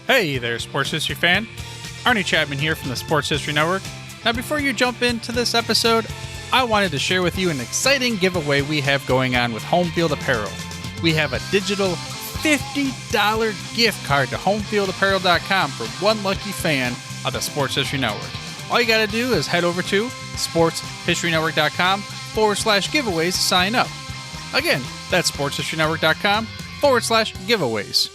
Hey there, sports history fan. Arnie Chapman here from the Sports History Network. Now, before you jump into this episode, I wanted to share with you an exciting giveaway we have going on with Home Field Apparel. We have a digital $50 gift card to homefieldapparel.com for one lucky fan of the Sports History Network. All you got to do is head over to sportshistorynetwork.com/giveaways to sign up. Again, that's sportshistorynetwork.com/giveaways.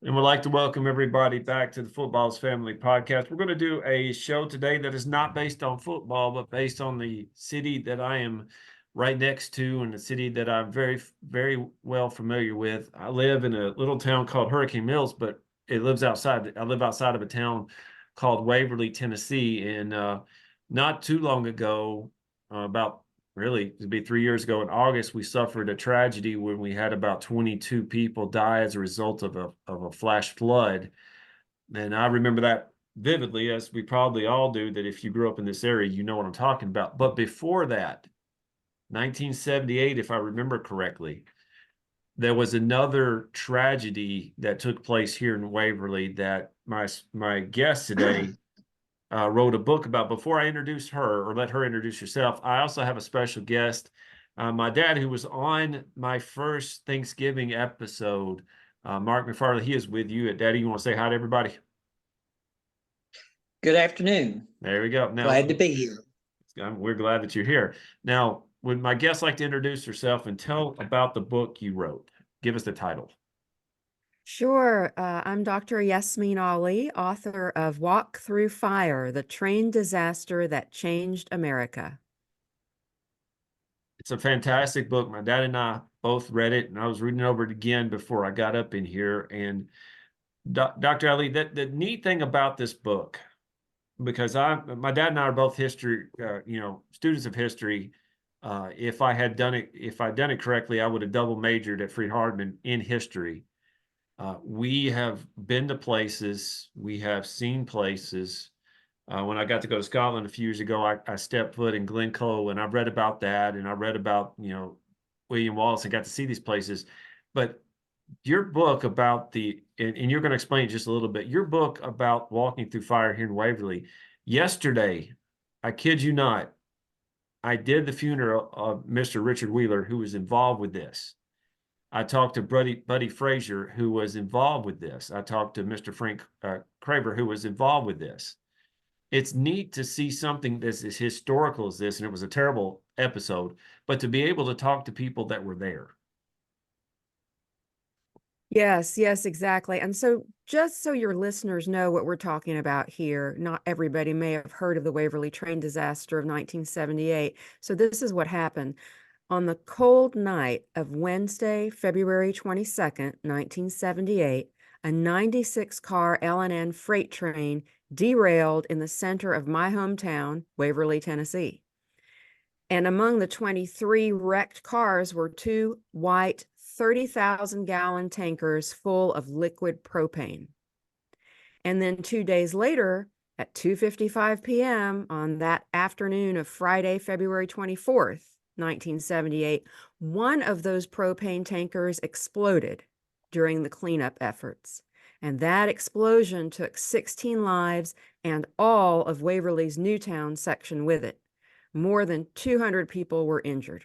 And we'd like to welcome everybody back to the Football's Family Podcast. We're going to do a show today that is not based on football, but based on the city that I am right next to and the city that I'm very, very well familiar with. I live in a little town called Hurricane Mills, but I live outside of a town called Waverly, Tennessee. And not too long ago, it'd be 3 years ago in August, we suffered a tragedy when we had about 22 people die as a result of a flash flood. And I remember that vividly, as we probably all do, that if you grew up in this area, you know what I'm talking about. But before that, 1978, if I remember correctly, there was another tragedy that took place here in Waverly that my guest today wrote a book about. Before I introduce her or let her introduce herself, I also have a special guest, my dad, who was on my first Thanksgiving episode, Mark McFarley. He is with you. Daddy, you want to say hi to everybody? Good afternoon. There we go. Now, glad to be here. We're glad that you're here. Now, would my guest like to introduce herself and tell about the book you wrote? Give us the title. Sure. I'm Dr. Yasmine Ali, author of Walk Through Fire, the train disaster that changed America. It's a fantastic book. My dad and I both read it, and I was reading over it again before I got up in here. And Dr. Ali, the neat thing about this book, because my dad and I are both history, students of history. If I'd done it correctly, I would have double majored at Freed-Hardeman in history. We have been to places, we have seen places. When I got to go to Scotland a few years ago, I stepped foot in Glencoe, and I read about that, and I read about, William Wallace, and got to see these places. But your book about and you're going to explain just a little bit, your book about walking through fire here in Waverly. Yesterday, I kid you not, I did the funeral of Mr. Richard Wheeler, who was involved with this. I talked to Buddy Frazier, who was involved with this. I talked to Mr. Frank Craver, who was involved with this. It's neat to see something that's as historical as this, and it was a terrible episode, but to be able to talk to people that were there. Yes, exactly. And so just so your listeners know what we're talking about here, not everybody may have heard of the Waverly train disaster of 1978. So this is what happened. On the cold night of Wednesday, February 22nd, 1978, a 96-car L&N freight train derailed in the center of my hometown, Waverly, Tennessee. And among the 23 wrecked cars were two white 30,000-gallon tankers full of liquid propane. And then 2 days later, at 2:55 p.m. on that afternoon of Friday, February 24th, 1978, one of those propane tankers exploded during the cleanup efforts. And that explosion took 16 lives and all of Waverly's Newtown section with it. More than 200 people were injured.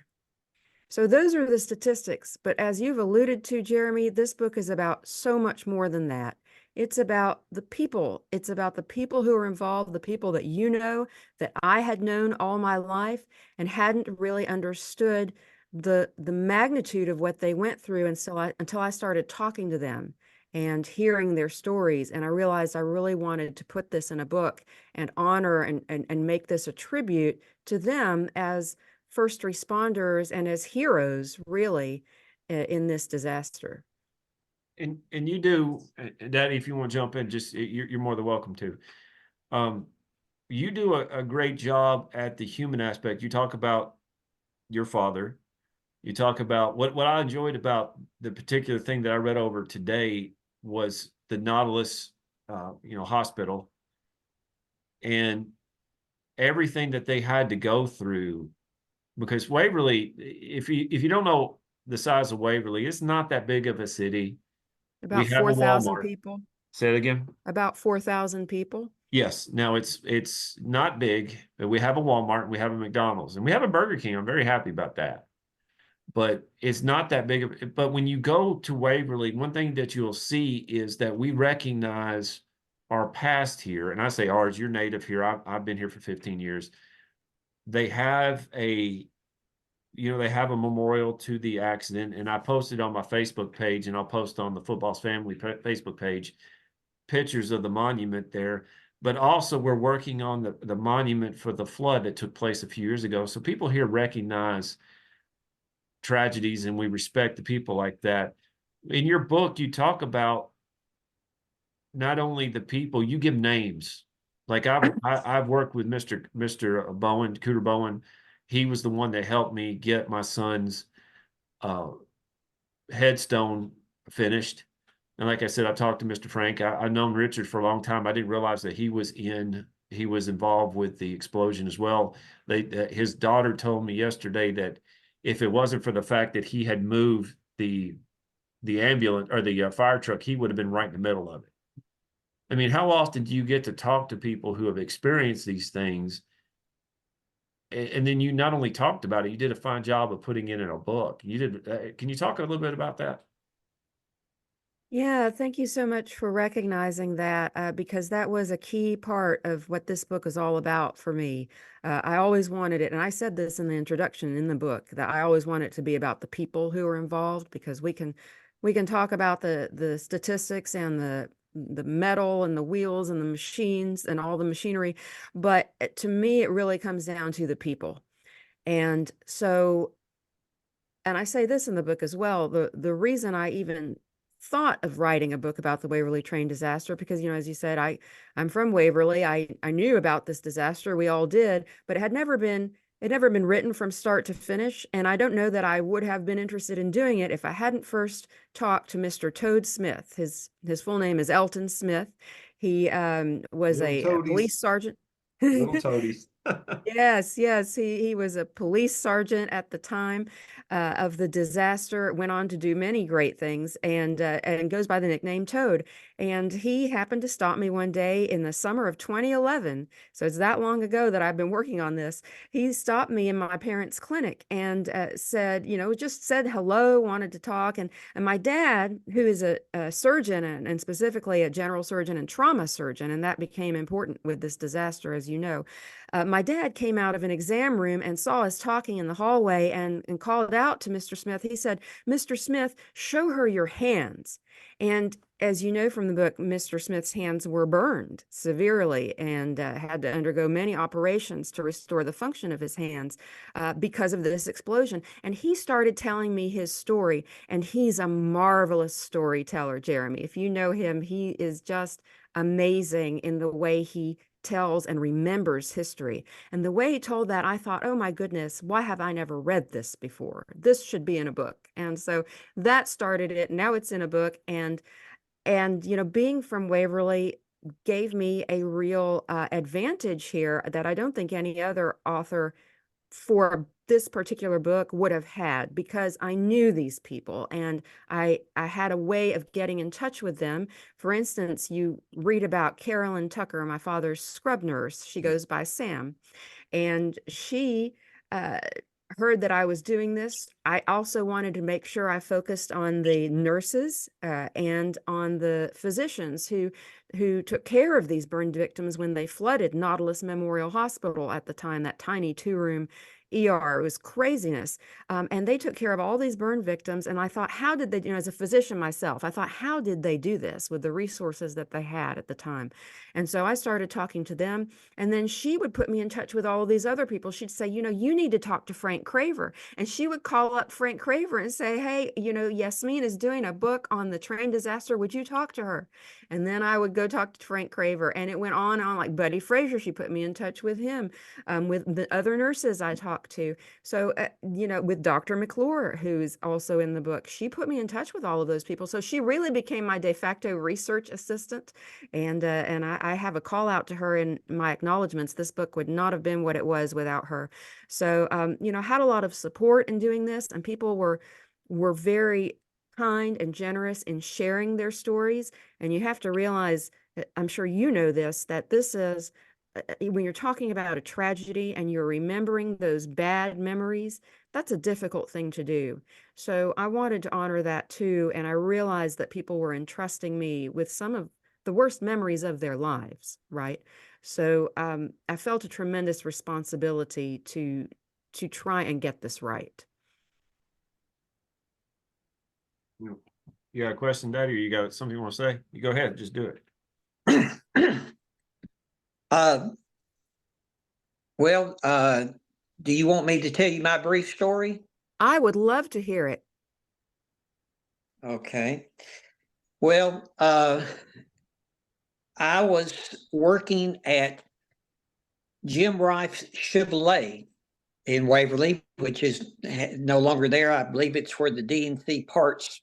So those are the statistics. But as you've alluded to, Jeremy, this book is about so much more than that. It's about the people. It's about the people who are involved, the people that you know, that I had known all my life and hadn't really understood the magnitude of what they went through until I started talking to them and hearing their stories. And I realized I really wanted to put this in a book and honor and make this a tribute to them as first responders and as heroes, really, in this disaster. And you do, Daddy, if you want to jump in, just you're more than welcome to. You do a great job at the human aspect. You talk about your father. You talk about what I enjoyed about the particular thing that I read over today was the Nautilus, hospital, and everything that they had to go through. Because Waverly, if you don't know the size of Waverly, it's not that big of a city. We About have a 4,000 Walmart. people. Say it again. About 4,000 people. Yes. Now it's not big, but we have a Walmart, we have a McDonald's, and we have a Burger King. I'm very happy about that. But it's not that big of, but when you go to Waverly, one thing that you'll see is that we recognize our past here. And I say ours, you're native here. I've been here for 15 years. They have they have a memorial to the accident. And I posted on my Facebook page, and I'll post on the Football's Family Facebook page, pictures of the monument there. But also we're working on the monument for the flood that took place a few years ago. So people here recognize tragedies, and we respect the people like that. In your book, you talk about not only the people, you give names. Like I've worked with Mr. Bowen, Cooter Bowen. He was the one that helped me get my son's headstone finished. And like I said, I talked to Mr. Frank. I've known Richard for a long time. I didn't realize that he was involved with the explosion as well. His daughter told me yesterday that if it wasn't for the fact that he had moved the ambulance or the fire truck, he would have been right in the middle of it. I mean, how often do you get to talk to people who have experienced these things? And then you not only talked about it, you did a fine job of putting it in a book. You did. Can you talk a little bit about that? Yeah, thank you so much for recognizing that, because that was a key part of what this book is all about for me. I always wanted it, and I said this in the introduction in the book, that I always want it to be about the people who are involved, because we can talk about the statistics and the metal and the wheels and the machines and all the machinery, but to me, it really comes down to the people. And so, and I say this in the book as well, the reason I even thought of writing a book about the Waverly train disaster, because, as you said, I'm from Waverly. I knew about this disaster. We all did, but it had never been written from start to finish. And I don't know that I would have been interested in doing it if I hadn't first talked to Mr. Toad Smith. His full name is Elton Smith. He was Little a toadies, police sergeant. little toadies. Yes. He was a police sergeant at the time of the disaster. Went on to do many great things, and goes by the nickname Toad. And he happened to stop me one day in the summer of 2011. So it's that long ago that I've been working on this. He stopped me in my parents' clinic and said, just said hello, wanted to talk. And my dad, who is a surgeon and specifically a general surgeon and trauma surgeon, and that became important with this disaster, as you know. My dad came out of an exam room and saw us talking in the hallway and called out to Mr. Smith. He said, "Mr. Smith, show her your hands." And as you know from the book, Mr. Smith's hands were burned severely and had to undergo many operations to restore the function of his hands because of this explosion. And he started telling me his story, and he's a marvelous storyteller, Jeremy. If you know him, he is just amazing in the way he tells and remembers history. And the way he told that, I thought, oh my goodness, why have I never read this before? This should be in a book. And so that started it. Now it's in a book. And being from Waverly gave me a real advantage here that I don't think any other author for this particular book would have had, because I knew these people and I had a way of getting in touch with them. For instance, you read about Carolyn Tucker, my father's scrub nurse. She goes by Sam, and she heard that I was doing this. I also wanted to make sure I focused on the nurses and on the physicians who took care of these burned victims when they flooded Nautilus Memorial Hospital at the time, that tiny 2-room ER. It was craziness. And they took care of all these burn victims. And I thought, how did they, as a physician myself, I thought, how did they do this with the resources that they had at the time? And so I started talking to them. And then she would put me in touch with all of these other people. She'd say, you need to talk to Frank Craver. And she would call up Frank Craver and say, hey, Yasmine is doing a book on the train disaster. Would you talk to her? And then I would go talk to Frank Craver. And it went on and on, like Buddy Frazier. She put me in touch with him, with the other nurses I talked to. So, with Dr. McClure, who's also in the book, she put me in touch with all of those people. So she really became my de facto research assistant. And I have a call out to her in my acknowledgments. This book would not have been what it was without her. So, had a lot of support in doing this, and people were very kind and generous in sharing their stories. And you have to realize, I'm sure you know this, that this is when you're talking about a tragedy and you're remembering those bad memories, that's a difficult thing to do. So I wanted to honor that too. And I realized that people were entrusting me with some of the worst memories of their lives, right? So I felt a tremendous responsibility to try and get this right. You got a question, Daddy, or you got something you want to say? You go ahead, just do it. Well, do you want me to tell you my brief story? I would love to hear it. Okay. Well, I was working at Jim Rife's Chevrolet in Waverly, which is no longer there. I believe it's where the DNC parts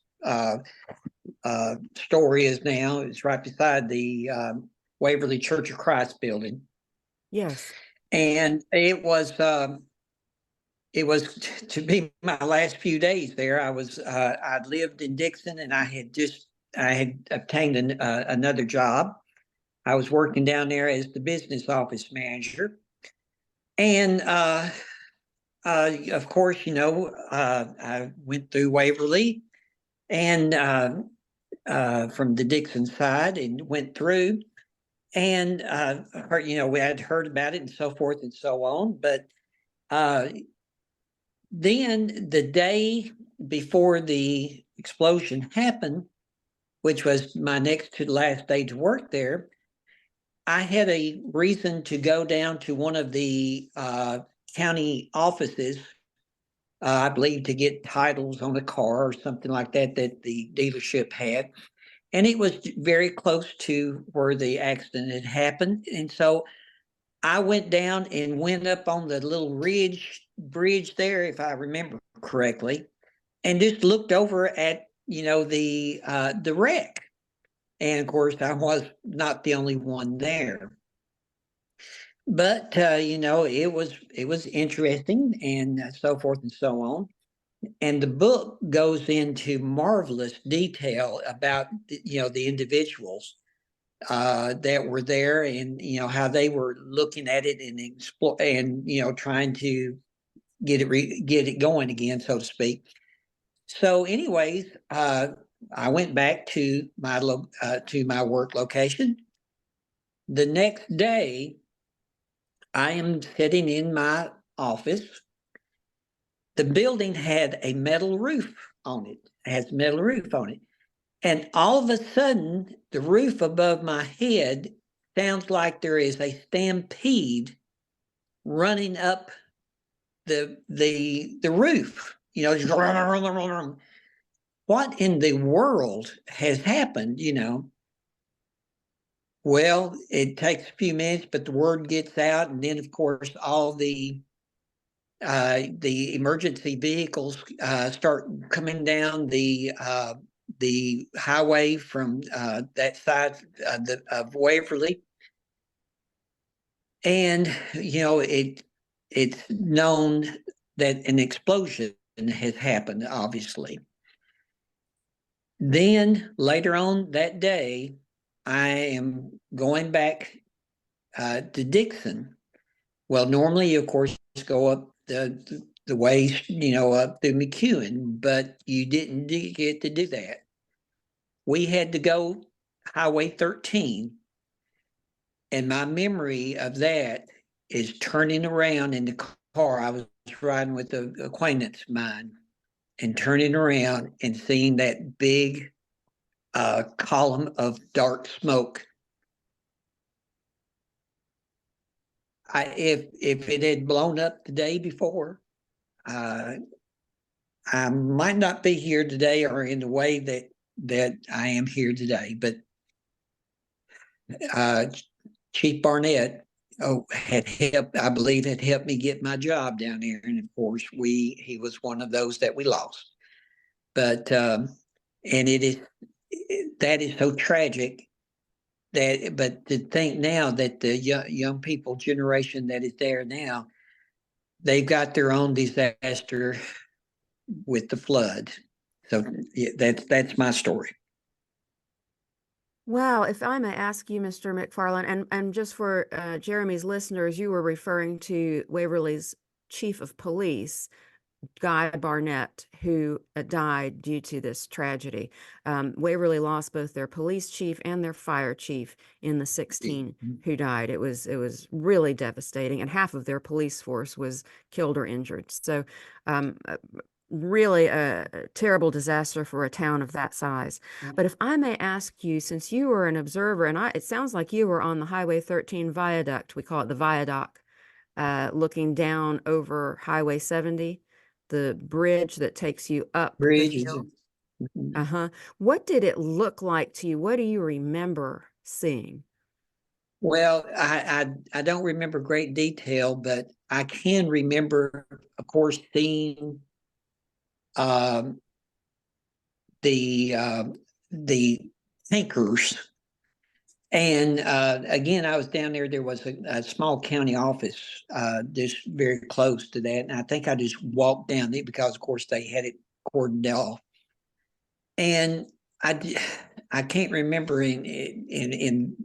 store is now. It's right beside the Waverly Church of Christ building. Yes. And it was to be my last few days there. I'd lived in Dixon, and I had obtained another job. I was working down there as the business office manager, and of course, I went through Waverly, and from the Dixon side, and went through, and we had heard about it and so forth and so on, but. Then the day before the explosion happened, which was my next to last day to work there, I had a reason to go down to one of the county offices, I believe to get titles on a car or something like that the dealership had. And it was very close to where the accident had happened. And so I went down and went up on the little bridge there, if I remember correctly, and just looked over at the wreck. And of course, I was not the only one there, but it was interesting and so forth and so on. And the book goes into marvelous detail about the individuals that were there, and how they were looking at it and trying to get it going again, so to speak. So, anyways, I went back to my work location. The next day, I am sitting in my office. The building had a metal roof on it. It has a metal roof on it. And all of a sudden, the roof above my head sounds like there is a stampede running up the roof. What in the world has happened? Well, it takes a few minutes, but the word gets out, and then of course all the emergency vehicles start coming down the highway from that side of Waverly, and it's known that an explosion has happened, obviously. Then later on that day, I am going back to Dixon. Well, normally, of course, go up the way, up through McEwen, but you didn't get to do that. We had to go Highway 13. And my memory of that is turning around in the car. I was riding with an acquaintance of mine and turning around and seeing that big column of dark smoke. If it had blown up the day before, I might not be here today or in the way that I am here today. But Chief Barnett had helped, I believe, had helped me get my job down there, and of course, he was one of those that we lost. But and that is so tragic. But to think now that the young people generation that is there now, they've got their own disaster with the flood, So yeah, that's my story. Well, if I may ask you, Mr. McFarland, and just for Jeremy's listeners, you were referring to Waverly's chief of police, Guy Barnett, who died due to this tragedy. Waverly lost both their police chief and their fire chief in the 16 who died. It was really devastating, and half of their police force was killed or injured. So really a terrible disaster for a town of that size. But if I may ask you, since you were an observer, and it sounds like you were on the Highway 13 viaduct, we call it the viaduct, looking down over Highway 70, the bridge that takes you up the Bridges. hill. What did it look like to you? What do you remember seeing? Well, I don't remember great detail, but I can remember, of course, seeing the tankers. And again, I was down there. There was a small county office just very close to that, and I think I just walked down it because, of course, they had it cordoned off. And I can't remember in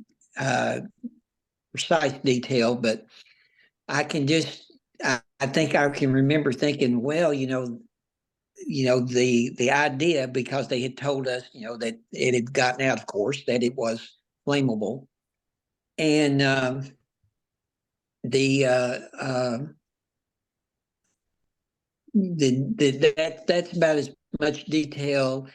precise detail, but I can just I think I can remember thinking, well, the idea, because they had told us, that it had gotten out, of course, that it was flammable, and that's about as much detail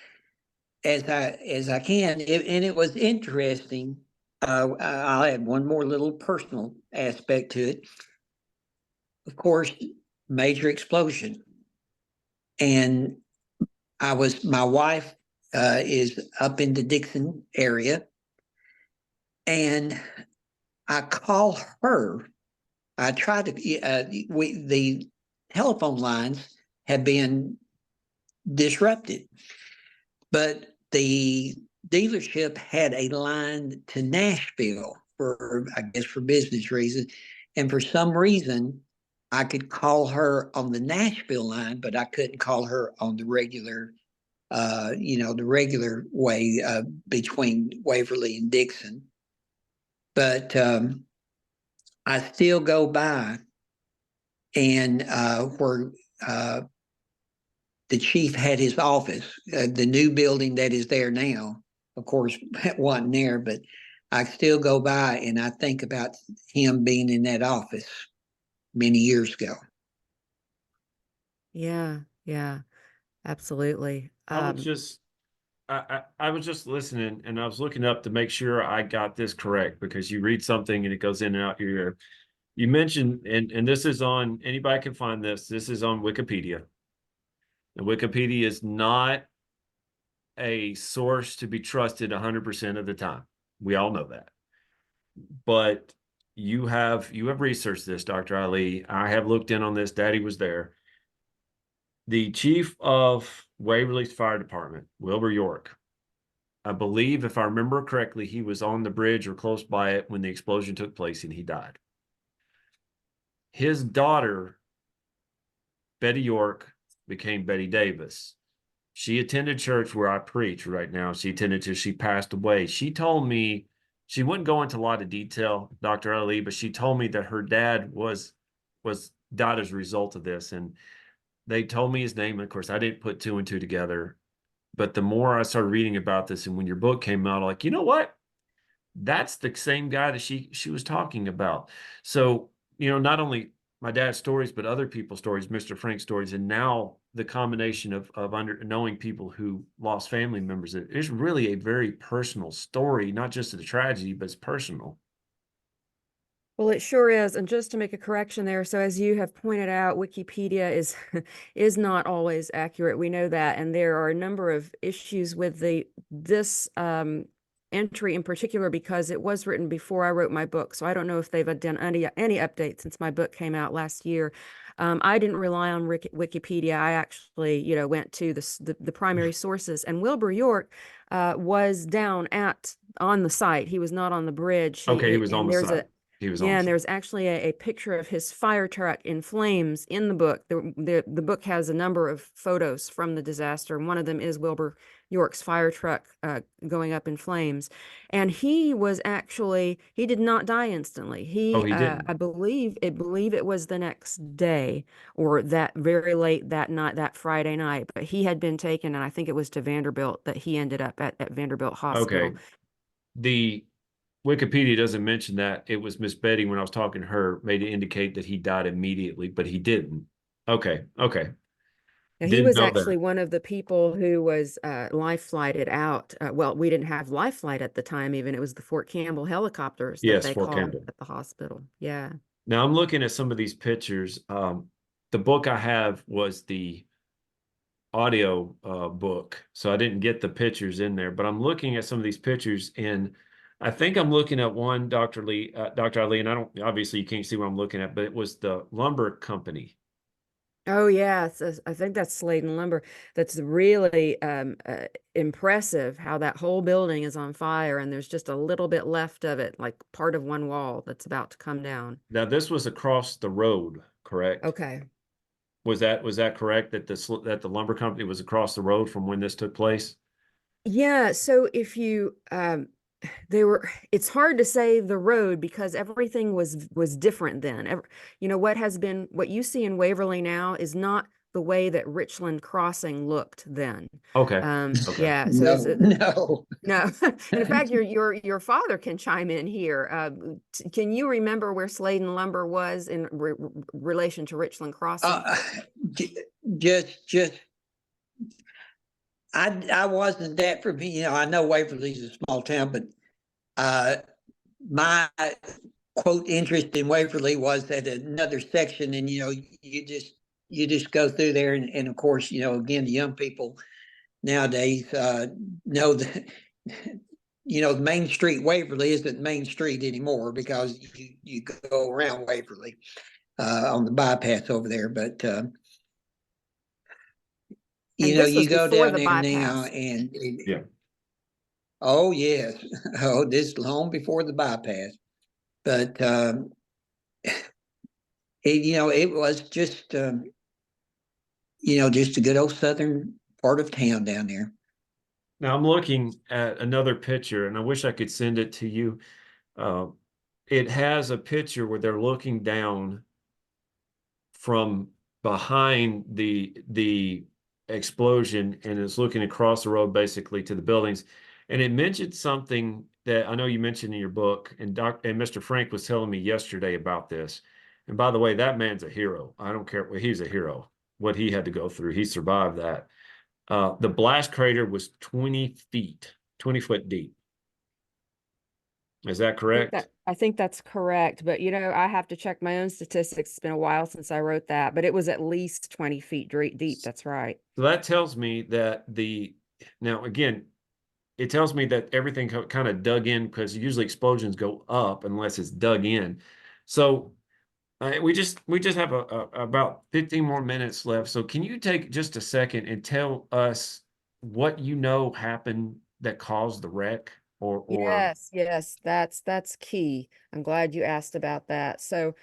as I can, and it was interesting. I'll add one more little personal aspect to it. Of course, major explosion. And my wife is up in the Dixon area, and I call her. I try to, the telephone lines have been disrupted, but the dealership had a line to Nashville I guess for business reasons. And for some reason, I could call her on the Nashville line, but I couldn't call her on the regular, the regular way between Waverly and Dixon. But I still go by, and where the chief had his office, the new building that is there now, of course, wasn't there, but I still go by and I think about him being in that office many years ago. Yeah, absolutely. I was just listening, and I was looking up to make sure I got this correct, because you read something and it goes in and out your ear. You mentioned, and this is on, anybody can find this. This is on Wikipedia. And Wikipedia is not a source to be trusted 100% of the time. We all know that. But you have researched this, Dr. Ali. I have looked in on this. Daddy was there. The chief of Waverly's fire department, Wilbur York, I believe, if I remember correctly, he was on the bridge or close by it when the explosion took place and he died. His daughter, Betty York, became Betty Davis. She attended church where I preach right now. She attended till she passed away. She told me, she wouldn't go into a lot of detail, Dr. Ali, but she told me that her dad died as a result of this. And they told me his name. And of course, I didn't put two and two together. But the more I started reading about this, and when your book came out, I'm like, you know what? That's the same guy that she was talking about. So, not only my dad's stories, but other people's stories, Mr. Frank's stories, and now the combination of knowing people who lost family members. It is really a very personal story, not just the tragedy, but it's personal. Well, it sure is. And just to make a correction there, so as you have pointed out, Wikipedia is not always accurate. We know that, and there are a number of issues with this entry in particular, because it was written before I wrote my book. So I don't know if they've done any updates since my book came out last year. I didn't rely on Wikipedia. I actually, went to the primary sources, and Wilbur York was down on the site. He was not on the bridge. He was on the site. He was Yeah, on. and there's actually a picture of his fire truck in flames in the book. The book has a number of photos from the disaster, and one of them is Wilbur York's fire truck going up in flames. And he did not die instantly. Oh, he didn't. I believe it was the next day or that very late that night, that Friday night. But he had been taken, and I think it was to Vanderbilt that he ended up at Vanderbilt Hospital. Okay. The Wikipedia doesn't mention that. It was Miss Betty, when I was talking to her, made it indicate that he died immediately, but he didn't. Okay. Now, he Didn't was know actually that. one of the people who was life flighted out. Well, we didn't have life flight at the time, even. It was the Fort Campbell helicopters that Yes, they Fort called Campbell. at the hospital. Yeah. Now I'm looking at some of these pictures. The book I have was the audio book, so I didn't get the pictures in there, but I'm looking at some of these pictures, and I think I'm looking at one, Dr. Ali, and I don't, obviously you can't see what I'm looking at, but it was the lumber company. Oh, yeah. I think that's Sladen Lumber. That's really impressive how that whole building is on fire and there's just a little bit left of it, like part of one wall that's about to come down. Now this was across the road, correct? Okay. Was that correct, that the lumber company was across the road from when this took place? Yeah. So if you it's hard to say the road because everything was different then. What you see in Waverly now is not the way that Richland Crossing looked then. Okay. Okay. Yeah, so No, no. no. And in fact, your father can chime in here. Can you remember where Sladen Lumber was in relation to Richland Crossing? Just I wasn't that for me. I know Waverly's a small town, but my quote interest in Waverly was at another section, and you just go through there, and of course, again, the young people nowadays know that the Main Street Waverly isn't Main Street anymore because you go around Waverly on the bypass over there, but And this you was go before down the there now, bypass. and Yeah. oh yes, oh, this long before the bypass, but it was just just a good old southern part of town down there. Now I'm looking at another picture, and I wish I could send it to you. It has a picture where they're looking down from behind the explosion and is looking across the road basically to the buildings. And it mentioned something that I know you mentioned in your book, and Mr. Frank was telling me yesterday about this. And by the way, that man's a hero. I don't care. Well, he's a hero. What he had to go through, he survived that. The blast crater was 20 foot deep. Is that correct? I think that's correct, but I have to check my own statistics. It's been a while since I wrote that, but it was at least 20 feet deep. That's right. So that tells me that now again, it tells me that everything kind of dug in, because usually explosions go up unless it's dug in. So we just have about 15 more minutes left. So can you take just a second and tell us what happened that caused the wreck? Yes, that's key. I'm glad you asked about that. So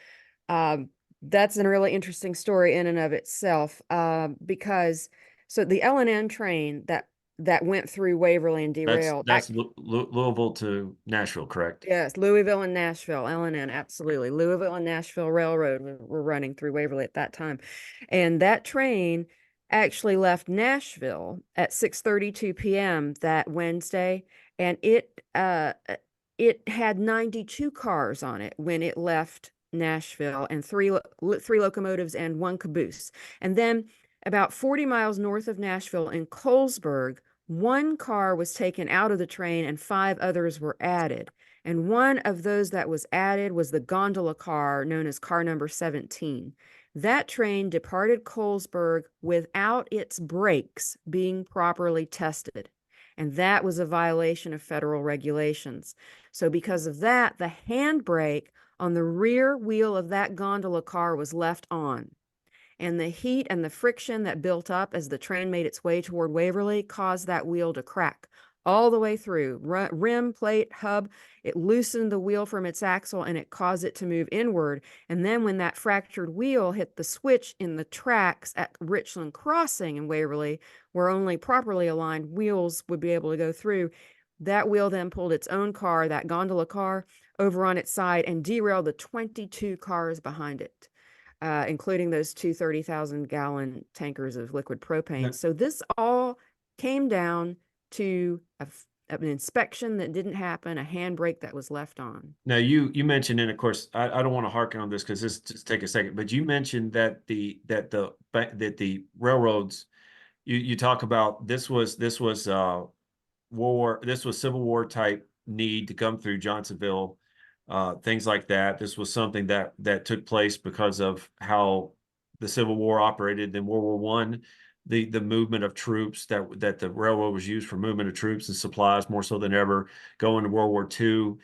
that's a really interesting story in and of itself, because the L&N train that went through Waverly and derailed. That's Louisville to Nashville, correct? Yes, Louisville and Nashville, L&N, absolutely. Louisville and Nashville Railroad were running through Waverly at that time. And that train actually left Nashville at 6:32 p.m. that Wednesday, and it had 92 cars on it when it left Nashville, and three locomotives and one caboose. And then about 40 miles north of Nashville in Colesburg, one car was taken out of the train and 5 others were added. And one of those that was added was the gondola car known as car number 17. That train departed Colesburg without its brakes being properly tested. And that was a violation of federal regulations. So because of that, the handbrake on the rear wheel of that gondola car was left on. And the heat and the friction that built up as the train made its way toward Waverly caused that wheel to crack. all the way through rim, plate, hub. It loosened the wheel from its axle and it caused it to move inward. And then when that fractured wheel hit the switch in the tracks at Richland Crossing in Waverly, where only properly aligned wheels would be able to go through, that wheel then pulled its own car, that gondola car, over on its side and derailed the 22 cars behind it, including those two 30,000-gallon tankers of liquid propane. So this all came down to an inspection that didn't happen, a handbrake that was left on. Now you mentioned, and of course I don't want to harken on this because this just take a second, but you mentioned that the railroads, you talk about this was Civil War type need to come through Johnsonville, things like that. This was something that took place because of how the Civil War operated. In World War One, the movement of troops that the railroad was used for movement of troops and supplies more so than ever. Going to World War II,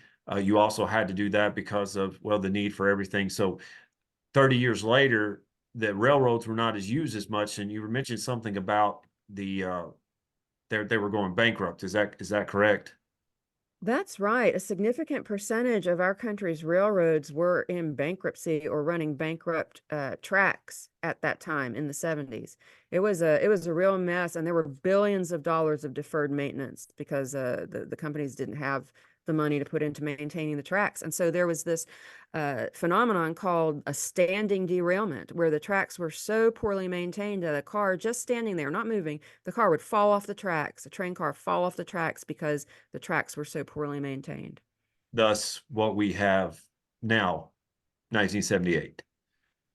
you also had to do that because of, well, the need for everything. So 30 years later, the railroads were not as used as much. And you mentioned something about they were going bankrupt. Is that correct? That's right. A significant percentage of our country's railroads were in bankruptcy or running bankrupt tracks at that time in the 70s. It was a real mess, and there were billions of dollars of deferred maintenance because the companies didn't have the money to put into maintaining the tracks. And so there was this phenomenon called a standing derailment, where the tracks were so poorly maintained that a car just standing there, not moving, the car would fall off the tracks, a train car fall off the tracks because the tracks were so poorly maintained. Thus, what we have now, 1978.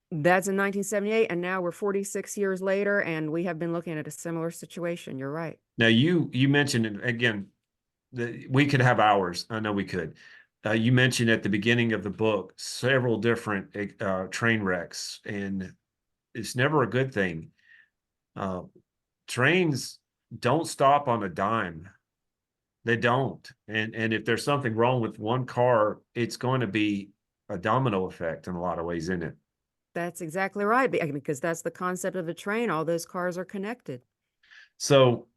That's in 1978, and now we're 46 years later, and we have been looking at a similar situation. You're right. Now, you mentioned, and again, we could have hours. I know we could. You mentioned at the beginning of the book several different train wrecks, and it's never a good thing. Trains don't stop on a dime. They don't. And if there's something wrong with one car, it's going to be a domino effect in a lot of ways, isn't it? That's exactly right, because that's the concept of a train. All those cars are connected. So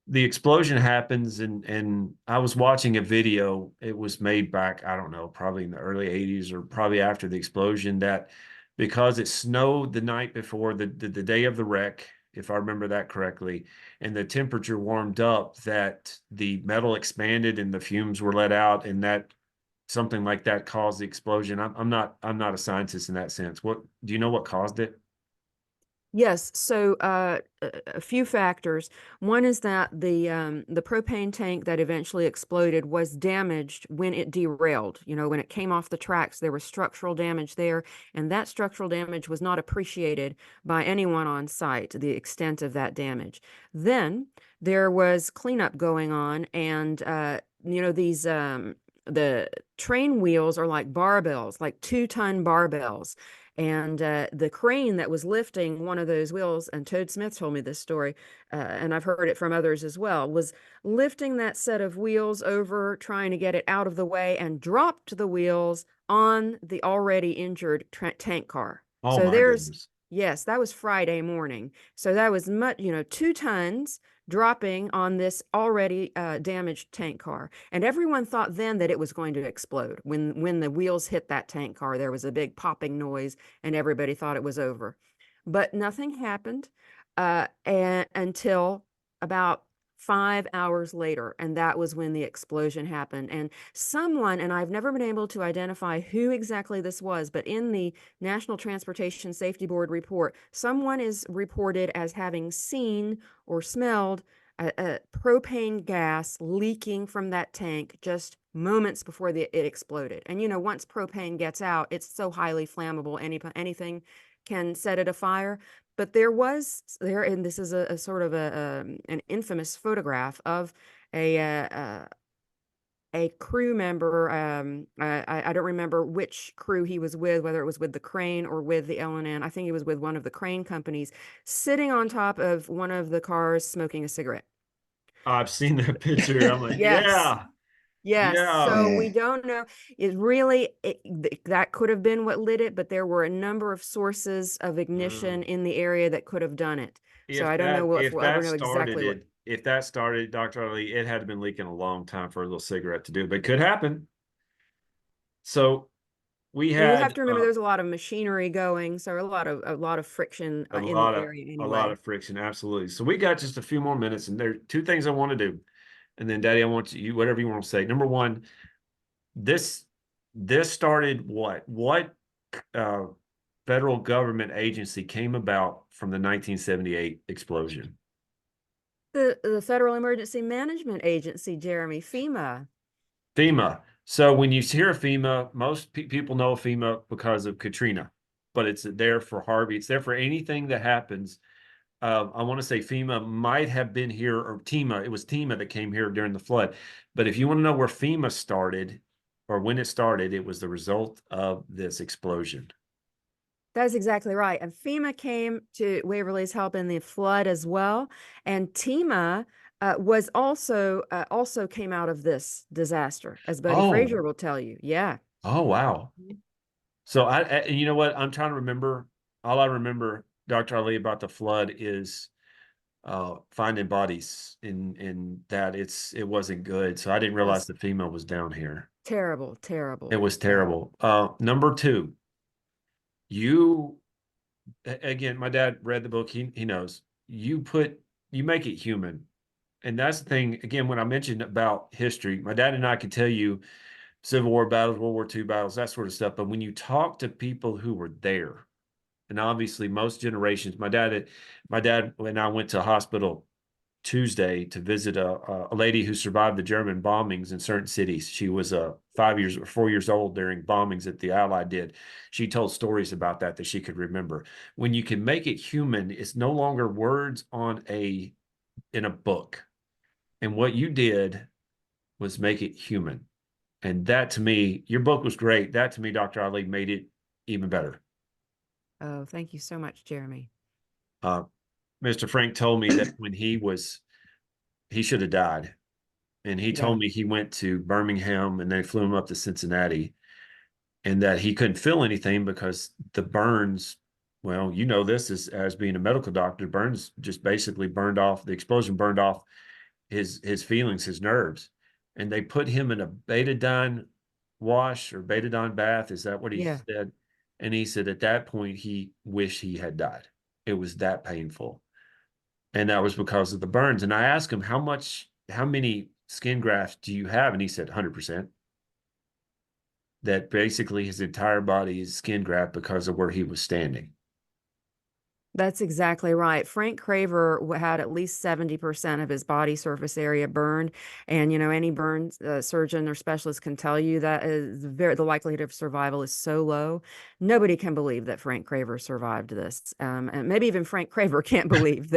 the explosion happens, and I was watching a video. It was made back, I don't know, probably in the early 80s or probably after the explosion, that because it snowed the night before the day of the wreck, if I remember that correctly, and the temperature warmed up, that the metal expanded and the fumes were let out, and that something like that caused the explosion. I'm not a scientist in that sense. What do you know what caused it? Yes, so a few factors. One is that the propane tank that eventually exploded was damaged when it derailed. You know, when it came off the tracks, there was structural damage there, and that structural damage was not appreciated by anyone on site, the extent of that damage. Then there was cleanup going on, and you know, these the train wheels are like barbells, like 2-ton barbells. And the crane that was lifting one of those wheels, and Toad Smith told me this story, and I've heard it from others as well, was lifting that set of wheels over, trying to get it out of the way, and dropped the wheels on the already injured tank car. Oh, So my goodness. yes, that was Friday morning. So that was 2 tons dropping on this already damaged tank car. And everyone thought then that it was going to explode. When the wheels hit that tank car, there was a big popping noise, and everybody thought it was over. But nothing happened until about 5 hours later, and that was when the explosion happened. And someone, and I've never been able to identify who exactly this was, but in the National Transportation Safety Board report, someone is reported as having seen or smelled a propane gas leaking from that tank just moments before it exploded. And you know, once propane gets out, it's so highly flammable, anything can set it afire. But and this is a sort of an infamous photograph of a crew member. I don't remember which crew he was with, whether it was with the crane or with the L&N. I think he was with one of the crane companies, sitting on top of one of the cars smoking a cigarette. I've seen that picture. I'm like, Yes. yeah. Yes, Yeah. so we don't know. That could have been what lit it, but there were a number of sources of ignition in the area that could have done it. So I don't know if we'll ever know exactly what. if that started, Dr. Ali, it had been leaking a long time for a little cigarette to do, but it could happen. So we And you have had to remember there's a lot of machinery going, so a lot of friction in the area a lot anyway. of friction, absolutely. So we got just a few more minutes, and there are two things I want to do, and then Daddy, I want you whatever you want to say. Number one, this started what federal government agency came about from the 1978 explosion? The Federal Emergency Management Agency, Jeremy, FEMA. FEMA. So when you hear FEMA, most people know FEMA because of Katrina, but it's there for Harvey. It's there for anything that happens. I want to say FEMA might have been here, or TEMA. It was TEMA that came here during the flood. But if you want to know where FEMA started or when it started, it was the result of this explosion. That's exactly right. And FEMA came to Waverly's help in the flood as well. And TEMA was also came out of this disaster, as Buddy Frazier will tell you. Yeah. Oh, wow. So you know what? I'm trying to remember. All I remember, Dr. Ali, about the flood is finding bodies in that it wasn't good. So I didn't realize the FEMA was down here. Terrible, terrible. It was terrible. Number two, again, my dad read the book. He knows you make it human. And that's the thing, again, when I mentioned about history, my dad and I could tell you Civil War battles, World War II battles, that sort of stuff. But when you talk to people who were there, and obviously most generations, my dad and I went to a hospital Tuesday to visit a lady who survived the German bombings in certain cities. She was 4 years old during bombings that the Allied did. She told stories about that she could remember. When you can make it human, it's no longer words in a book. And what you did was make it human. And that to me, your book was great. That to me, Dr. Ali, made it even better. Oh, thank you so much, Jeremy. Mr. Frank told me that when he should have died. And he told me he went to Birmingham and they flew him up to Cincinnati, and that he couldn't feel anything because the burns, well, you know, this is as being a medical doctor, burns just basically the explosion burned off his feelings, his nerves. And they put him in a betadine wash or betadine bath. Is that what he said? And he said at that point, he wished he had died. It was that painful. And that was because of the burns. And I asked him, how many skin grafts do you have? And he said 100%. That basically his entire body is skin graft because of where he was standing. That's exactly right. Frank Craver had at least 70% of his body surface area burned. And, you know, any burn surgeon or specialist can tell you that the likelihood of survival is so low. Nobody can believe that Frank Craver survived this. And maybe even Frank Craver can't believe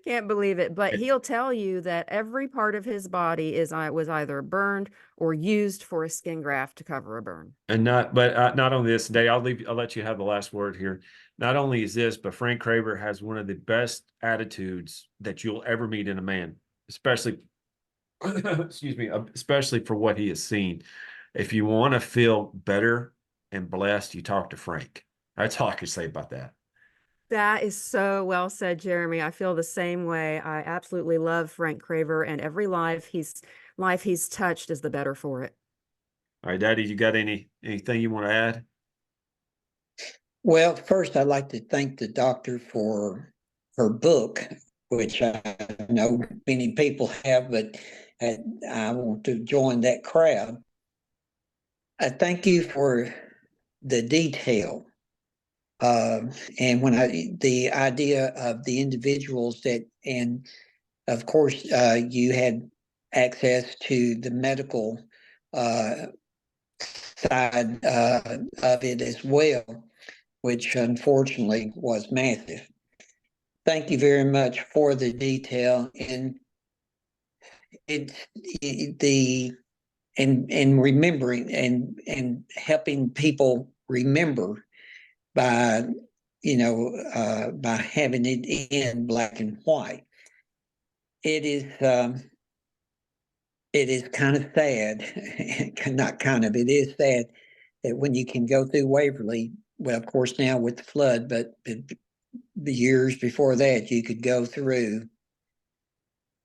can't believe it. But he'll tell you that every part of his body was either burned or used for a skin graft to cover a burn. And not only this, Dave, I'll let you have the last word here. Not only is this, but Frank Craver has one of the best attitudes that you'll ever meet in a man, especially, excuse me, especially for what he has seen. If you want to feel better and blessed, you talk to Frank. That's all I can say about that. That is so well said, Jeremy. I feel the same way. I absolutely love Frank Craver, and every life he's touched is the better for it. All right, Daddy, you got anything you want to add? Well, first, I'd like to thank the doctor for her book, which I know many people have, but I want to join that crowd. I thank you for the detail. And the idea of the individuals and of course, you had access to the medical side of it as well, which unfortunately was massive. Thank you very much for the detail and remembering and helping people remember by by having it in black and white. It is kind of sad, not kind of, it is sad that when you can go through Waverly, well, of course now with the flood, but the years before that, you could go through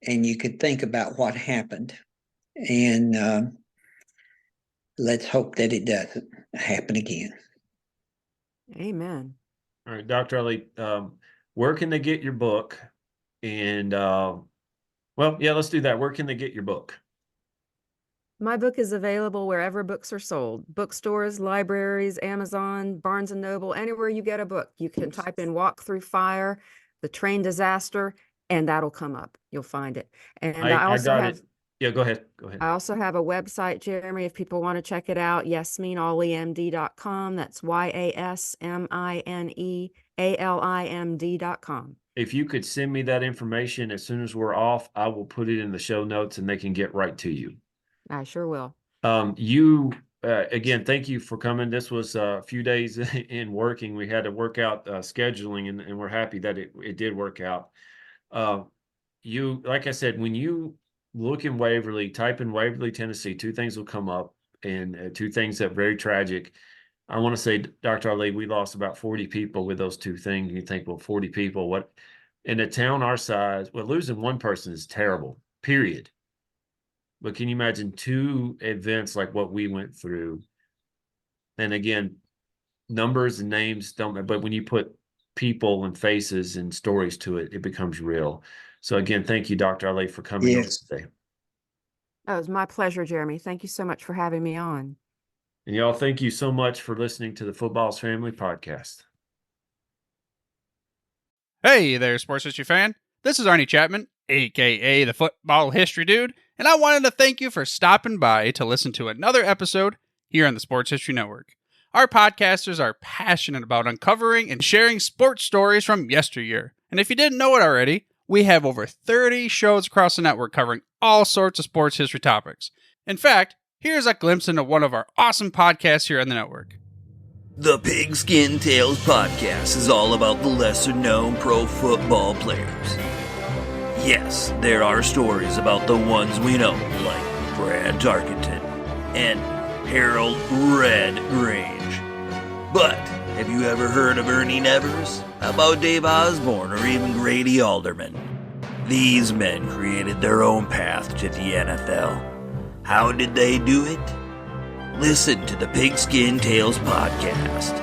and you could think about what happened. And let's hope that it doesn't happen again. Amen. All right, Dr. Ali, where can they get your book? And let's do that. Where can they get your book? My book is available wherever books are sold. Bookstores, libraries, Amazon, Barnes & Noble, anywhere you get a book. You can type in Walk Through Fire, The Train Disaster, and that'll come up. You'll find it. And I I also got have it. Yeah, go ahead. Go ahead. I also have a website, Jeremy, if people want to check it out, YasmineAlimD.com. That's YasmineAlimD.com. If you could send me that information as soon as we're off, I will put it in the show notes and they can get right to you. I sure will. Again, thank you for coming. This was a few days in working. We had to work out scheduling, and we're happy that it did work out. Like I said, when you look in Waverly, type in Waverly, Tennessee, two things will come up, and two things that are very tragic. I want to say, Dr. Ali, we lost about 40 people with those two things. You think, well, 40 people, what? In a town our size, well, losing one person is terrible, period. But can you imagine two events like what we went through? And again, numbers and names don't, but when you put people and faces and stories to it, it becomes real. So again, thank you, Dr. Ali, for coming on today. Oh, it was my pleasure, Jeremy. Thank you so much for having me on. And y'all, thank you so much for listening to the Football's Family Podcast. Hey there, sports history fan. This is Arnie Chapman, aka the Football History Dude, and I wanted to thank you for stopping by to listen to another episode here on the Sports History Network. Our podcasters are passionate about uncovering and sharing sports stories from yesteryear. And if you didn't know it already, we have over 30 shows across the network covering all sorts of sports history topics. In fact, here's a glimpse into one of our awesome podcasts here on the network. The Pigskin Tales podcast is all about the lesser-known pro football players. Yes, there are stories about the ones we know, like Brad Tarkenton and Harold Red Grange. But have you ever heard of Ernie Nevers? How about Dave Osborne or even Grady Alderman? These men created their own path to the NFL. How did they do it? Listen to the Pigskin Tales podcast,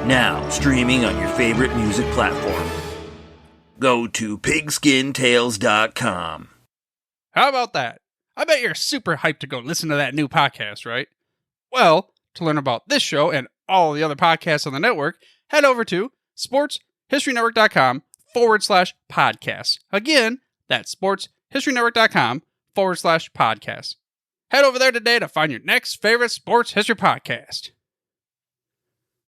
now streaming on your favorite music platform. Go to pigskintales.com. How about that? I bet you're super hyped to go listen to that new podcast, right? Well, to learn about this show and all the other podcasts on the network, head over to sportshistorynetwork.com/podcast. Again, that's sportshistorynetwork.com/podcast. Head over there today to find your next favorite sports history podcast.